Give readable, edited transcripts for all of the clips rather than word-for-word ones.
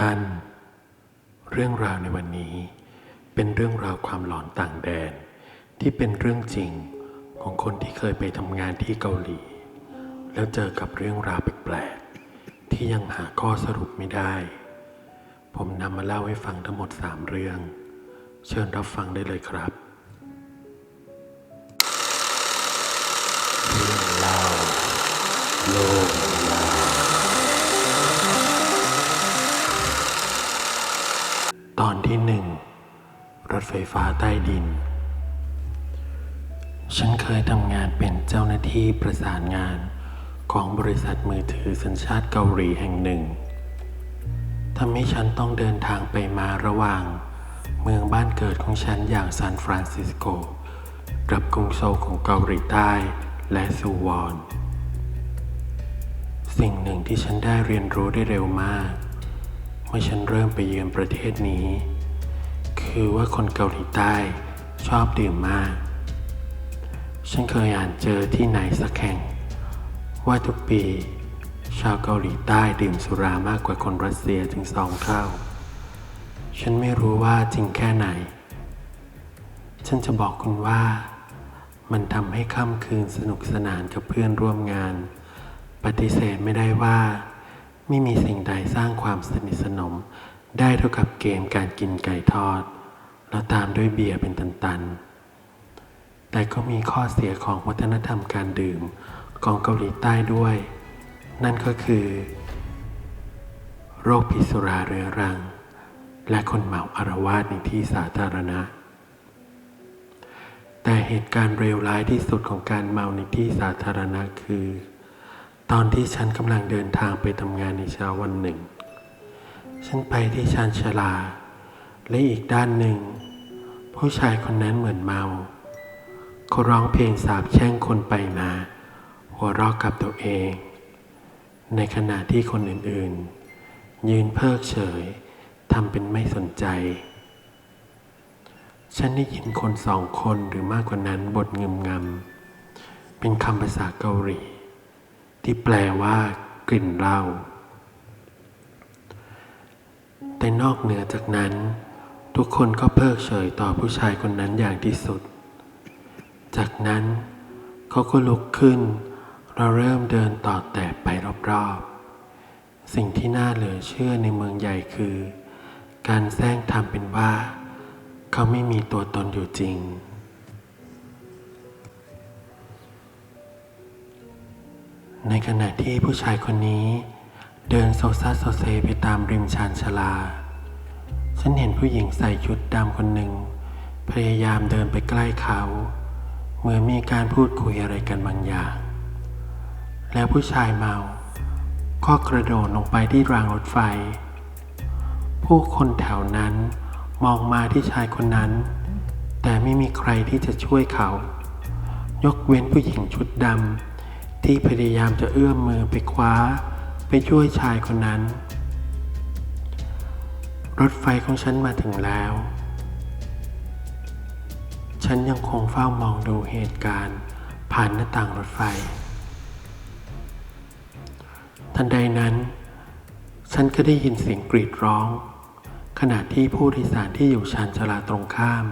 ท่านเรื่องราวในวันนี้เป็นเรื่องราวความหลอนต่างแดนที่เป็นเรื่องจริงของคนที่เคยไปทำงานที่เกาหลีแล้วเจอกับเรื่องราวแปลกๆที่ยังหาข้อสรุปไม่ได้ผมนำมาเล่าให้ฟังทั้งหมด3เรื่องเชิญรับฟังได้เลยครับเรื่องเล่าโลกตอนที่1รถไฟฟ้าใต้ดินฉันเคยทำงานเป็นเจ้าหน้าที่ประสานงานของบริษัทมือถือสัญชาติเกาหลีแห่งหนึ่งทำให้ฉันต้องเดินทางไปมาระหว่างเมืองบ้านเกิดของฉันอย่างซานฟรานซิสโกกับกรุงโซลของเกาหลีใต้และซูวอนสิ่งหนึ่งที่ฉันได้เรียนรู้ได้เร็วมากเมื่อฉันเริ่มไปเยือนประเทศนี้คือว่าคนเกาหลีใต้ชอบดื่มมากฉันเคยอ่านเจอที่ไหนสักแห่งว่าทุกปีชาวเกาหลีใต้ดื่มสุรามากกว่าคนรัสเซียถึง2 เท่าฉันไม่รู้ว่าจริงแค่ไหนฉันจะบอกคุณว่ามันทำให้ค่ำคืนสนุกสนานกับเพื่อนร่วมงานปฏิเสธไม่ได้ว่าไม่มีสิ่งใดสร้างความสนิทสนมได้เท่ากับเกมการกินไก่ทอดแล้วตามด้วยเบียร์เป็นตันๆแต่ก็มีข้อเสียของวัฒนธรรมการดื่มของเกาหลีใต้ด้วยนั่นก็คือโรคพิษสุราเรื้อรังและคนเมาอาละวาดในที่สาธารณะแต่เหตุการณ์เลวร้ายที่สุดของการเมาในที่สาธารณะคือตอนที่ฉันกำลังเดินทางไปทำงานในเช้าวันหนึ่งฉันไปที่ชานชาลาและอีกด้านหนึ่งผู้ชายคนนั้นเหมือนเมาเขาร้องเพลงสาปแช่งคนไปมาหัวเราะกับตัวเองในขณะที่คนอื่นๆยืนเพิกเฉยทำเป็นไม่สนใจฉันได้ยินคน2 คนหรือมากกว่านั้นบ่นงึมงำเป็นคำภาษาเกาหลีที่แปลว่ากลิ่นเหล้าแต่นอกเหนือจากนั้นทุกคนก็เพิกเฉยต่อผู้ชายคนนั้นอย่างที่สุดจากนั้นเขาก็ลุกขึ้นเราเริ่มเดินต่อแต่ไปรอบๆสิ่งที่น่าเหลือเชื่อในเมืองใหญ่คือการแสร้งทำเป็นว่าเขาไม่มีตัวตนอยู่จริงในขณะที่ผู้ชายคนนี้เดินโซซัสโซเซไปตามริมชานชาลาฉันเห็นผู้หญิงใส่ชุดดำคนหนึ่งพยายามเดินไปใกล้เขาเหมือนมีการพูดคุยอะไรกันบางอย่างแล้วผู้ชายเมาก็กระโดดลงไปที่รางรถไฟผู้คนแถวนั้นมองมาที่ชายคนนั้นแต่ไม่มีใครที่จะช่วยเขายกเว้นผู้หญิงชุดดำที่พยายามจะเอื้อมมือไปคว้าไปช่วยชายคนนั้นรถไฟของฉันมาถึงแล้วฉันยังคงเฝ้ามองดูเหตุการณ์ผ่านหน้าต่างรถไฟทันใดนั้นฉันก็ได้ยินเสียงกรีดร้องขณะที่ผู้โดยสารที่อยู่ชานชาลาตรงข้าม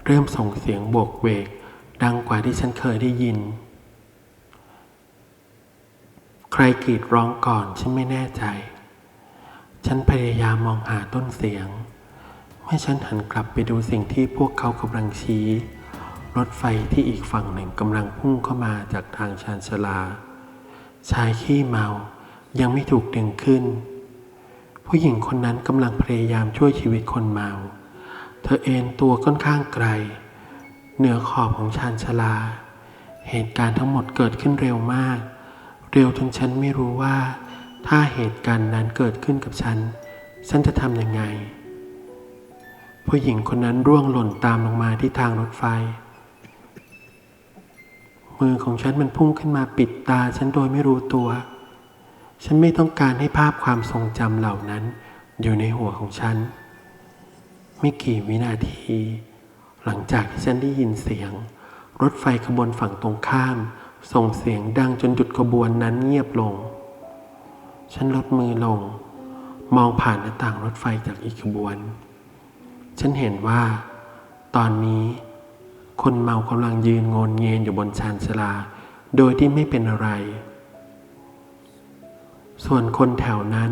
เริ่มส่งเสียงโบกเวกดังกว่าที่ฉันเคยได้ยินใครกรีดร้องก่อนฉันไม่แน่ใจฉันพยายามมองหาต้นเสียงเมื่อฉันหันกลับไปดูสิ่งที่พวกเขากำลังชี้รถไฟที่อีกฝั่งหนึ่งกำลังพุ่งเข้ามาจากทางชานชาลาชายขี้เมายังไม่ถูกดึงขึ้นผู้หญิงคนนั้นกำลังพยายามช่วยชีวิตคนเมาเธอเอนตัวค่อนข้างไกลเหนือขอบของชานชาลาเหตุการณ์ทั้งหมดเกิดขึ้นเร็วมากเร็วจนฉันไม่รู้ว่าถ้าเหตุการณ์นั้นเกิดขึ้นกับฉันจะทำยังไงผู้หญิงคนนั้นร่วงหล่นตามลงมาที่ทางรถไฟมือของฉันมันพุ่งขึ้นมาปิดตาฉันโดยไม่รู้ตัวฉันไม่ต้องการให้ภาพความทรงจำเหล่านั้นอยู่ในหัวของฉันไม่กี่วินาทีหลังจากที่ฉันได้ยินเสียงรถไฟขบวนฝั่งตรงข้ามส่งเสียงดังจนหยุดขบวนนั้นเงียบลงฉันลดมือลง มองผ่านหน้าต่างรถไฟจากอีกขบวนฉันเห็นว่าตอนนี้คนเมากำลังยืนโงนเงียนอยู่บนชานชาลาโดยที่ไม่เป็นอะไรส่วนคนแถวนั้น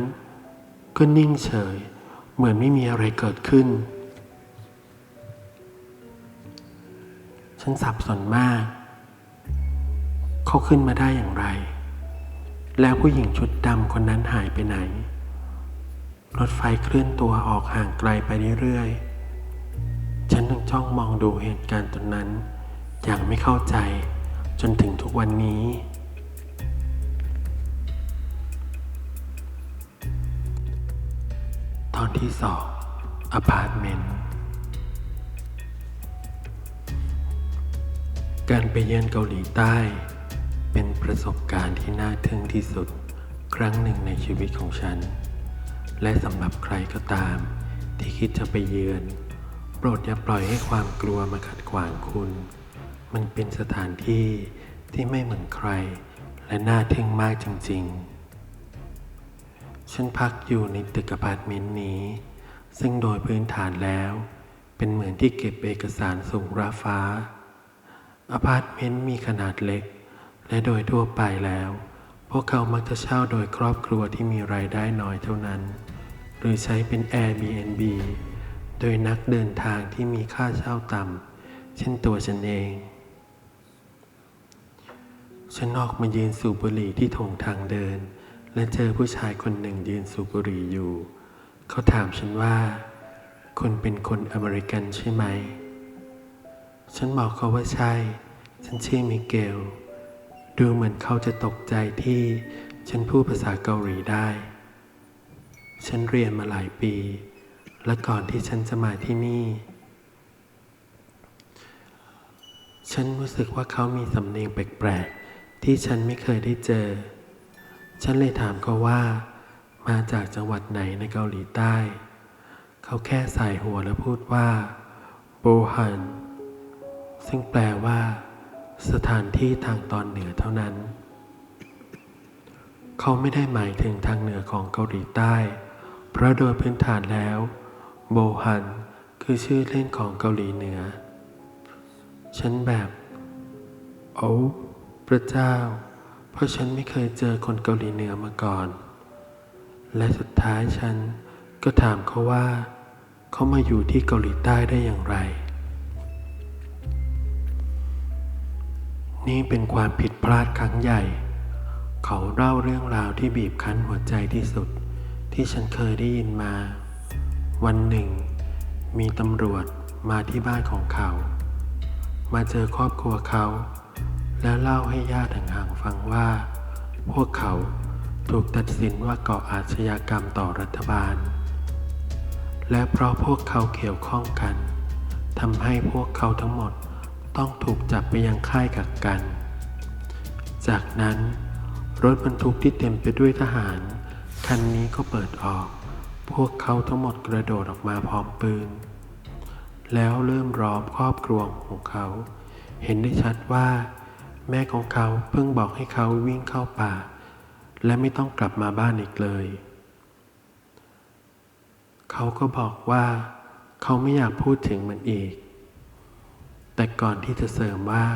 ก็นิ่งเฉยเหมือนไม่มีอะไรเกิดขึ้นฉันสับสนมากเขาขึ้นมาได้อย่างไรแล้วผู้หญิงชุดดำคนนั้นหายไปไหนรถไฟเคลื่อนตัวออกห่างไกลไปเรื่อยๆฉันต้องจ้องมองดูเหตุการณ์ตรงนั้นอย่างไม่เข้าใจจนถึงทุกวันนี้ตอนที่2อพาร์ตเมนต์การไปเยือนเกาหลีใต้เป็นประสบการณ์ที่น่าทึ่งที่สุดครั้งหนึ่งในชีวิตของฉันและสำหรับใครก็ตามที่คิดจะไปเยือนโปรดอย่าปล่อยให้ความกลัวมาขัดขวางคุณมันเป็นสถานที่ที่ไม่เหมือนใครและน่าทึ่งมากจริงๆฉันพักอยู่ในตึกอพาร์ตเมนต์นี้ซึ่งโดยพื้นฐานแล้วเป็นเหมือนที่เก็บเอกสารสูงราฟ้าอพาร์ตเมนต์มีขนาดเล็กและโดยทั่วไปแล้วพวกเขามักจะเช่าโดยครอบครัวที่มีรายได้น้อยเท่านั้นหรือใช้เป็น Airbnb โดยนักเดินทางที่มีค่าเช่าต่ำเช่นตัวฉันเองฉันออกมายืนสูบบุหรี่ที่โถงทางเดินและเจอผู้ชายคนหนึ่งยืนสูบบุหรี่อยู่เขาถามฉันว่าคุณเป็นคนอเมริกันใช่ไหมฉันบอกเขาว่าใช่ฉันชื่อมิเกลดูเหมือนเขาจะตกใจที่ฉันพูดภาษาเกาหลีได้ฉันเรียนมาหลายปีและก่อนที่ฉันจะมาที่นี่ฉันรู้สึกว่าเขามีสำเนียงแปลกๆที่ฉันไม่เคยได้เจอฉันเลยถามเขาว่ามาจากจังหวัดไหนในเกาหลีใต้เขาแค่สายหัวแล้วพูดว่าโบฮันซึ่งแปลว่าสถานที่ทางตอนเหนือเท่านั้นเขาไม่ได้หมายถึงทางเหนือของเกาหลีใต้เพราะโดยพื้นฐานแล้วโบฮันคือชื่อเล่นของเกาหลีเหนือฉันแบบโอ้พระเจ้าเพราะฉันไม่เคยเจอคนเกาหลีเหนือมาก่อนและสุดท้ายฉันก็ถามเขาว่าเขามาอยู่ที่เกาหลีใต้ได้อย่างไรนี่เป็นความผิดพลาดครั้งใหญ่เขาเล่าเรื่องราวที่บีบคั้นหัวใจที่สุดที่ฉันเคยได้ยินมาวันหนึ่งมีตำรวจมาที่บ้านของเขามาเจอครอบครัวเขาแล้วเล่าให้ญาติห่างๆฟังว่าพวกเขาถูกตัดสินว่าก่ออาชญากรรมต่อรัฐบาลและเพราะพวกเขาเกี่ยวข้องกันทำให้พวกเขาทั้งหมดต้องถูกจับไปยังค่ายกักกันจากนั้นรถบรรทุกที่เต็มไปด้วยทหารคันนี้ก็เปิดออกพวกเขาทั้งหมดกระโดดออกมาพร้อมปืนแล้วเริ่มล้อมครอบครัวของเขาเห็นได้ชัดว่าแม่ของเขาเพิ่งบอกให้เขาวิ่งเข้าป่าและไม่ต้องกลับมาบ้านอีกเลยเขาก็บอกว่าเขาไม่อยากพูดถึงมันอีกแต่ก่อนที่จะเสริมว่า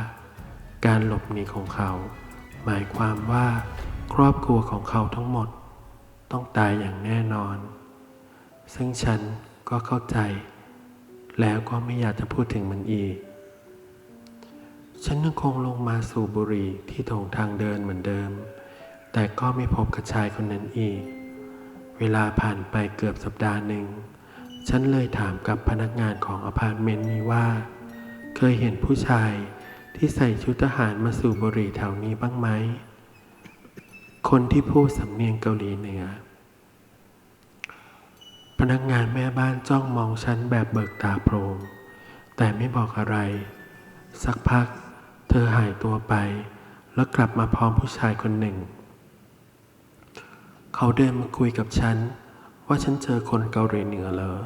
การหลบหนีของเขาหมายความว่าครอบครัวของเขาทั้งหมดต้องตายอย่างแน่นอนซึ่งฉันก็เข้าใจแล้วก็ไม่อยากจะพูดถึงมันอีกฉันยังคงลงมาสูบบุหรี่ที่โถงทางเดินเหมือนเดิมแต่ก็ไม่พบกับชายคนนั้นอีกเวลาผ่านไปเกือบสัปดาห์หนึ่งฉันเลยถามกับพนักงานของอพาร์ตเมนต์นี้ว่าเคยเห็นผู้ชายที่ใส่ชุดทหารมาสูบบุหรี่แถวนี้บ้างไหมคนที่พูดสำเนียงเกาหลีเหนือพนักงานแม่บ้านจ้องมองฉันแบบเบิกตาโพลงแต่ไม่บอกอะไรสักพักเธอหายตัวไปแล้วกลับมาพร้อมผู้ชายคนหนึ่งเขาเดินมาคุยกับฉันว่าฉันเจอคนเกาหลีเหนือเหรอ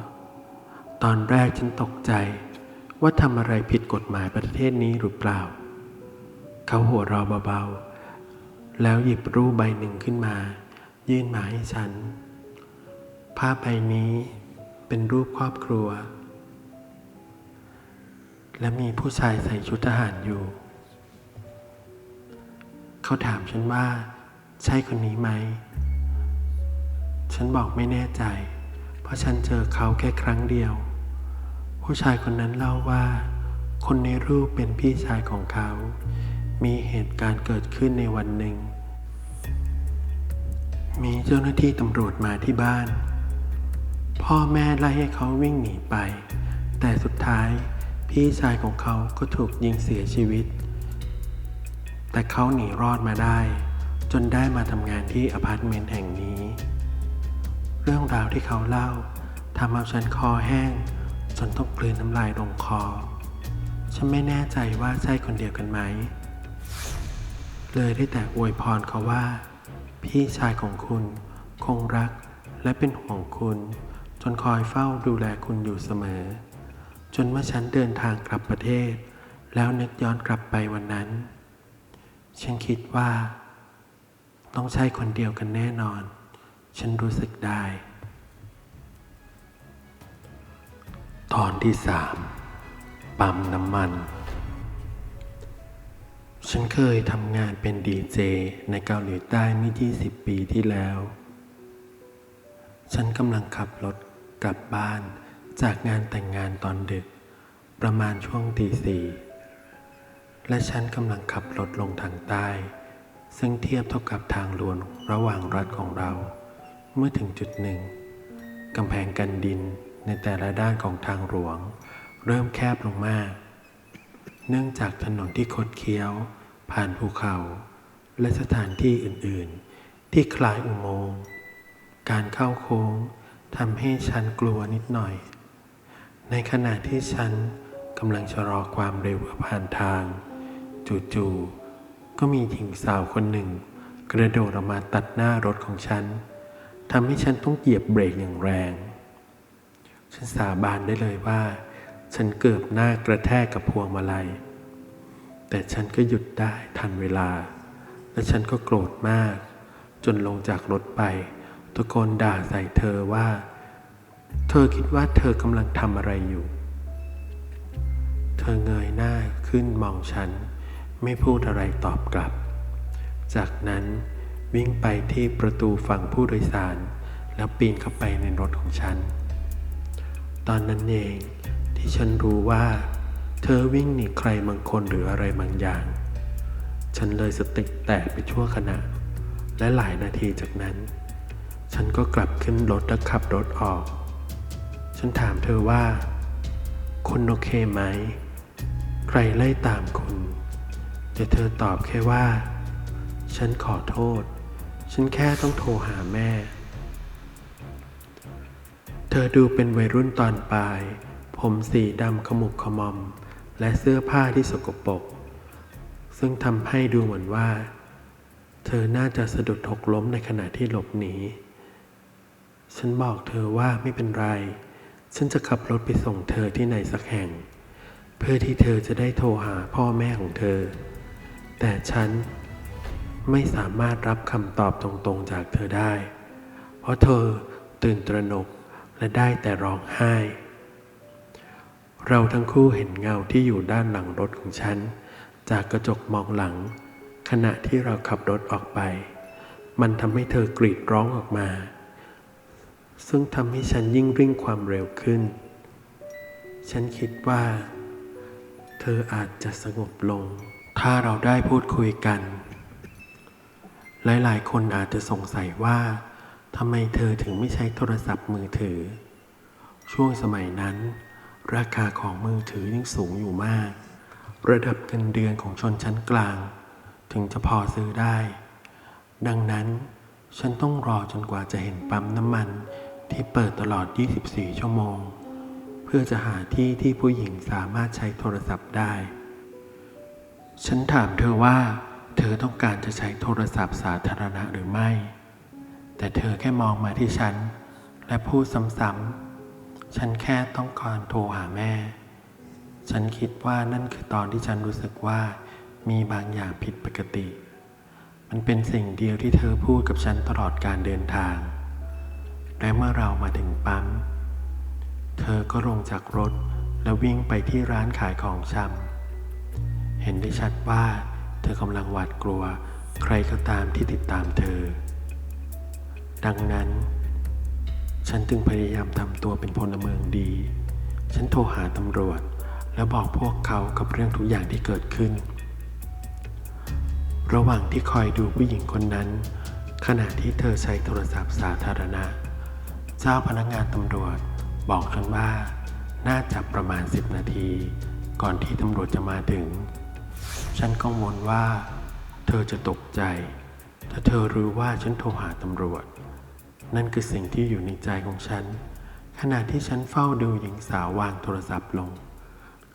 ตอนแรกฉันตกใจว่าทำอะไรผิดกฎหมายประเทศนี้หรือเปล่าเขาหัวเราะเบาๆแล้วหยิบรูปใบหนึ่งขึ้นมายื่นมาให้ฉัน ภาพใบนี้เป็นรูปครอบครัวและมีผู้ชายใส่ชุดทหารอยู่เขาถามฉันว่าใช่คนนี้ไหมฉันบอกไม่แน่ใจเพราะฉันเจอเขาแค่ครั้งเดียวผู้ชายคนนั้นเล่าว่าคนในรูปเป็นพี่ชายของเขามีเหตุการณ์เกิดขึ้นในวันหนึ่งมีเจ้าหน้าที่ตำรวจมาที่บ้านพ่อแม่ไล่ให้เขาวิ่งหนีไปแต่สุดท้ายพี่ชายของเขาก็ถูกยิงเสียชีวิตแต่เขาหนีรอดมาได้จนได้มาทำงานที่อพาร์ตเมนต์แห่งนี้เรื่องราวที่เขาเล่าทำเอาฉันคอแห้งจนต้องกลืนน้ำลายลงคอฉันไม่แน่ใจว่าใช่คนเดียวกันไหมเลยได้แต่อวยพรเขาว่าพี่ชายของคุณคงรักและเป็นห่วงคุณจนคอยเฝ้าดูแลคุณอยู่เสมอจนเมื่อฉันเดินทางกลับประเทศแล้วนึกย้อนกลับไปวันนั้นฉันคิดว่าต้องใช่คนเดียวกันแน่นอนฉันรู้สึกได้ตอนที่ 3 ปั๊มน้ำมันฉันเคยทำงานเป็นดีเจในเกาหลีใต้เมื่อ20 ปีที่แล้วฉันกำลังขับรถกลับบ้านจากงานแต่งงานตอนดึกประมาณช่วงตี 4และฉันกำลังขับรถลงทางใต้ซึ่งเทียบเท่ากับทางหลวงระหว่างรัฐของเราเมื่อถึงจุดหนึ่งกำแพงกันดินในแต่ละด้านของทางหลวงเริ่มแคบลงมากเนื่องจากถนนที่คดเคี้ยวผ่านภูเขาและสถานที่อื่นๆที่คล้ายอุโมงค์การเข้าโค้งทำให้ฉันกลัวนิดหน่อยในขณะที่ฉันกำลังชะลอความเร็วเพื่อผ่านทางจู่ๆก็มีหญิงสาวคนหนึ่งกระโดดออกมาตัดหน้ารถของฉันทำให้ฉันต้องเหยียบเบรกอย่างแรงฉันสาบานได้เลยว่าฉันเกือบหน้ากระแทกกับพวงมาลัยแต่ฉันก็หยุดได้ทันเวลาและฉันก็โกรธมากจนลงจากรถไปตะโกนด่าใส่เธอว่าเธอคิดว่าเธอกำลังทำอะไรอยู่เธอเงยหน้าขึ้นมองฉันไม่พูดอะไรตอบกลับจากนั้นวิ่งไปที่ประตูฝั่งผู้โดยสารแล้วปีนเข้าไปในรถของฉันตอนนั้นเองที่ฉันรู้ว่าเธอวิ่งหนีใครบางคนหรืออะไรบางอย่างฉันเลยสติแตกไปชั่วขณะและหลายนาทีจากนั้นฉันก็กลับขึ้นรถและขับรถออกฉันถามเธอว่าคุณโอเคไหมใครไล่ตามคุณแต่เธอตอบแค่ว่าฉันขอโทษฉันแค่ต้องโทรหาแม่เธอดูเป็นวัยรุ่นตอนปลายผมสีดำขมุกขมอมและเสื้อผ้าที่สกปรกซึ่งทำให้ดูเหมือนว่าเธอน่าจะสะดุดหกล้มในขณะที่หลบหนีฉันบอกเธอว่าไม่เป็นไรฉันจะขับรถไปส่งเธอที่ไหนสักแห่งเพื่อที่เธอจะได้โทรหาพ่อแม่ของเธอแต่ฉันไม่สามารถรับคำตอบตรงๆจากเธอได้เพราะเธอตื่นตระหนกและได้แต่ร้องไห้เราทั้งคู่เห็นเงาที่อยู่ด้านหลังรถของฉันจากกระจกมองหลังขณะที่เราขับรถออกไปมันทำให้เธอกรีดร้องออกมาซึ่งทำให้ฉันยิ่งริ่งความเร็วขึ้นฉันคิดว่าเธออาจจะสงบลงถ้าเราได้พูดคุยกันหลายๆคนอาจจะสงสัยว่าทำไมเธอถึงไม่ใช้โทรศัพท์มือถือช่วงสมัยนั้นราคาของมือถือยังสูงอยู่มากระดับเงินเดือนของชนชั้นกลางถึงจะพอซื้อได้ดังนั้นฉันต้องรอจนกว่าจะเห็นปั๊มน้ำมันที่เปิดตลอด24 ชั่วโมงเพื่อจะหาที่ที่ผู้หญิงสามารถใช้โทรศัพท์ได้ฉันถามเธอว่าเธอต้องการจะใช้โทรศัพท์สาธารณะหรือไม่แต่เธอแค่มองมาที่ฉันและพูดซ้ำๆฉันแค่ต้องการโทรหาแม่ฉันคิดว่านั่นคือตอนที่ฉันรู้สึกว่ามีบางอย่างผิดปกติมันเป็นสิ่งเดียวที่เธอพูดกับฉันตลอดการเดินทาง และเมื่อเรามาถึงปั๊มเธอก็ลงจากรถและวิ่งไปที่ร้านขายของชำเห็นได้ชัดว่าเธอกำลังหวาดกลัวใครก็ตามที่ติดตามเธอดังนั้นฉันจึงพยายามทำตัวเป็นพลเมืองดีฉันโทรหาตำรวจและบอกพวกเขากับเรื่องทุกอย่างที่เกิดขึ้นระหว่างที่คอยดูผู้หญิงคนนั้นขณะที่เธอใช้โทรศัพท์สาธารณะเจ้าพนักงานตำรวจบอกฉันว่าน่าจะประมาณ10 นาทีก่อนที่ตำรวจจะมาถึงฉันกังวลว่าเธอจะตกใจถ้าเธอรู้ว่าฉันโทรหาตำรวจนั่นคือสิ่งที่อยู่ในใจของฉันขณะที่ฉันเฝ้าดูหญิงสาววางโทรศัพท์ลง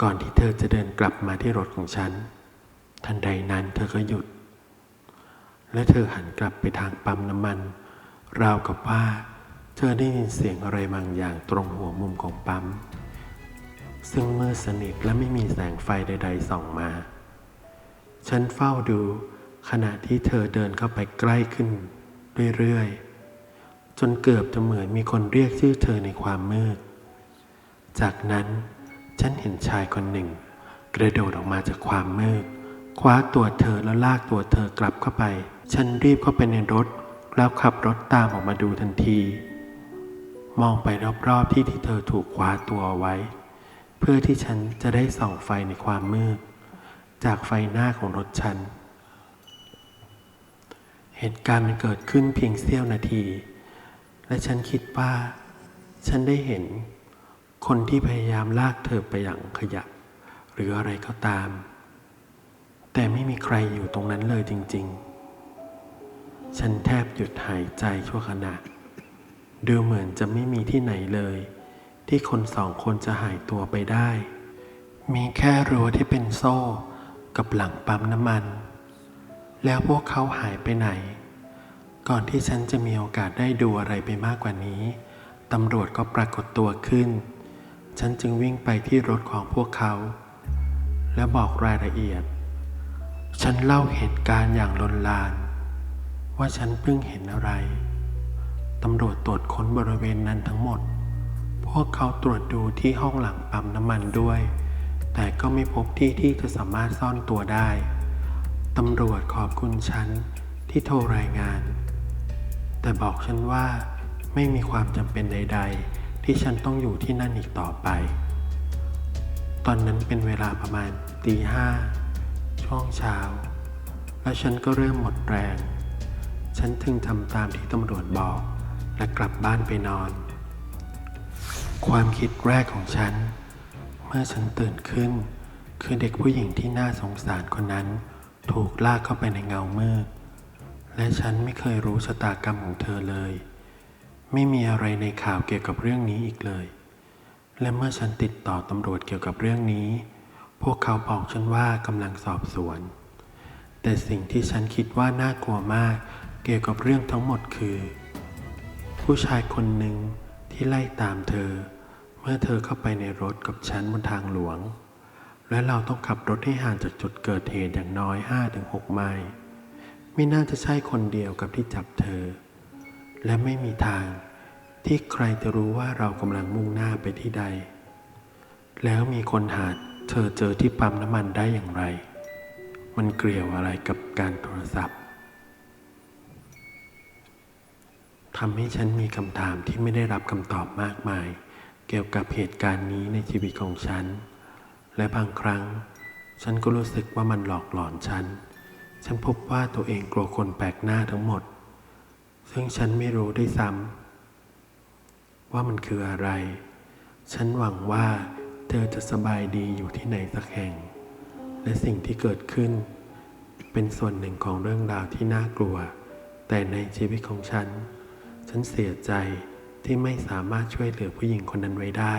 ก่อนที่เธอจะเดินกลับมาที่รถของฉันทันใดนั้นเธอก็หยุดและเธอหันกลับไปทางปั๊มน้ำมันราวกับว่าเธอได้ยินเสียงอะไรบางอย่างตรงหัวมุมของปั๊มซึ่งมืดสนิทและไม่มีแสงไฟใดๆส่องมาฉันเฝ้าดูขณะที่เธอเดินเข้าไปใกล้ขึ้นเรื่อยๆจนเกือบจะเหมือนมีคนเรียกชื่อเธอในความมืดจากนั้นฉันเห็นชายคนหนึ่งกระโดดออกมาจากความมืดคว้าตัวเธอแล้วลากตัวเธอกลับเข้าไปฉันรีบเข้าไปในรถแล้วขับรถตามออกมาดูทันทีมองไปรอบๆที่เธอถูกคว้าตัวเอาไว้เพื่อที่ฉันจะได้ส่องไฟในความมืดจากไฟหน้าของรถฉันเหตุการณ์มันเกิดขึ้นเพียงเสี้ยวนาทีและฉันคิดว่าฉันได้เห็นคนที่พยายามลากเธอไปอย่างขยะหรืออะไรก็ตามแต่ไม่มีใครอยู่ตรงนั้นเลยจริงๆฉันแทบหยุดหายใจชั่วขณะดูเหมือนจะไม่มีที่ไหนเลยที่คน2 คนจะหายตัวไปได้มีแค่รั้วที่เป็นโซ่กับหลังปั๊มน้ำมันแล้วพวกเขาหายไปไหนก่อนที่ฉันจะมีโอกาสได้ดูอะไรไปมากกว่านี้ตำรวจก็ปรากฏตัวขึ้นฉันจึงวิ่งไปที่รถของพวกเขาและบอกรายละเอียดฉันเล่าเหตุการณ์อย่างลนลานว่าฉันเพิ่งเห็นอะไรตำรวจตรวจค้นบริเวณนั้นทั้งหมดพวกเขาตรวจดูที่ห้องหลังปั๊มน้ำมันด้วยแต่ก็ไม่พบที่จะสามารถซ่อนตัวได้ตำรวจขอบคุณฉันที่โทรรายงานแต่บอกฉันว่าไม่มีความจำเป็นใดๆที่ฉันต้องอยู่ที่นั่นอีกต่อไปตอนนั้นเป็นเวลาประมาณตี 5ช่วงเช้าและฉันก็เริ่มหมดแรงฉันถึงทำตามที่ตำรวจบอกและกลับบ้านไปนอนความคิดแรกของฉันเมื่อฉันตื่นขึ้นคือเด็กผู้หญิงที่น่าสงสารคนนั้นถูกลากเข้าไปในเงามืดและฉันไม่เคยรู้ชะตากรรมของเธอเลยไม่มีอะไรในข่าวเกี่ยวกับเรื่องนี้อีกเลยและเมื่อฉันติดต่อตำรวจเกี่ยวกับเรื่องนี้พวกเขาบอกฉันว่ากำลังสอบสวนแต่สิ่งที่ฉันคิดว่าน่ากลัวมากเกี่ยวกับเรื่องทั้งหมดคือผู้ชายคนหนึ่งที่ไล่ตามเธอเมื่อเธอเข้าไปในรถกับฉันบนทางหลวงและเราต้องขับรถให้ห่างจากจุดเกิดเหตุอย่างน้อย 5-6 ไมล์ไม่น่าจะใช่คนเดียวกับที่จับเธอและไม่มีทางที่ใครจะรู้ว่าเรากำลังมุ่งหน้าไปที่ใดแล้วมีคนหาเธอเจอที่ปั๊มน้ำมันได้อย่างไรมันเกี่ยวอะไรกับการโทรศัพท์ทำให้ฉันมีคำถามที่ไม่ได้รับคำตอบมากมายเกี่ยวกับเหตุการณ์นี้ในชีวิตของฉันและบางครั้งฉันก็รู้สึกว่ามันหลอกหลอนฉันพบว่าตัวเองกลัวคนแปลกหน้าทั้งหมดซึ่งฉันไม่รู้ด้วยซ้ำว่ามันคืออะไรฉันหวังว่าเธอจะสบายดีอยู่ที่ไหนสักแห่งและสิ่งที่เกิดขึ้นเป็นส่วนหนึ่งของเรื่องราวที่น่ากลัวแต่ในชีวิตของฉันเสียใจที่ไม่สามารถช่วยเหลือผู้หญิงคนนั้นไว้ได้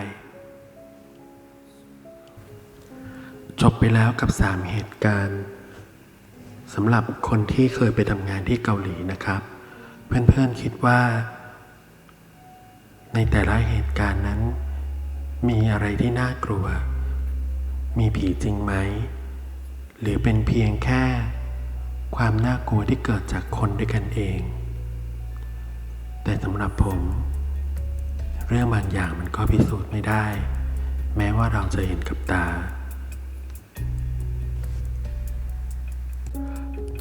จบไปแล้วกับ3 เหตุการณ์สำหรับคนที่เคยไปทำงานที่เกาหลีนะครับเพื่อนๆคิดว่าในแต่ละเหตุการณ์นั้นมีอะไรที่น่ากลัวมีผีจริงไหมหรือเป็นเพียงแค่ความน่ากลัวที่เกิดจากคนด้วยกันเองแต่สำหรับผม เรื่องบางอย่างมันก็พิสูจน์ไม่ได้ แม้ว่าเราจะเห็นกับตา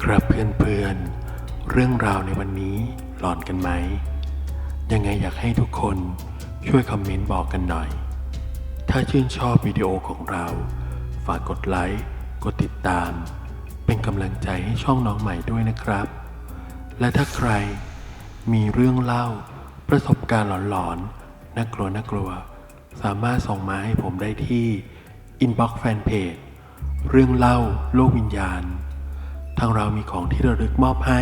ครับเพื่อนๆเรื่องราวในวันนี้หลอนกันไหมยังไงอยากให้ทุกคนช่วยคอมเมนต์บอกกันหน่อยถ้าชื่นชอบวิดีโอของเราฝากกดไลค์กดติดตามเป็นกำลังใจให้ช่องน้องใหม่ด้วยนะครับและถ้าใครมีเรื่องเล่าประสบการณ์หลอนๆน่ากลัวสามารถส่งมาให้ผมได้ที่อินบ็อกซ์แฟนเพจเรื่องเล่าโลกวิญญาณทางเรามีของที่ระลึกมอบให้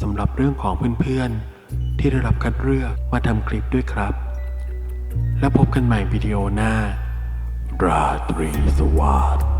สำหรับเรื่องของเพื่อนๆที่ได้รับคัดเลือกมาทำคลิปด้วยครับและพบกันใหม่วิดีโอหน้าราตรีสวัสดิ์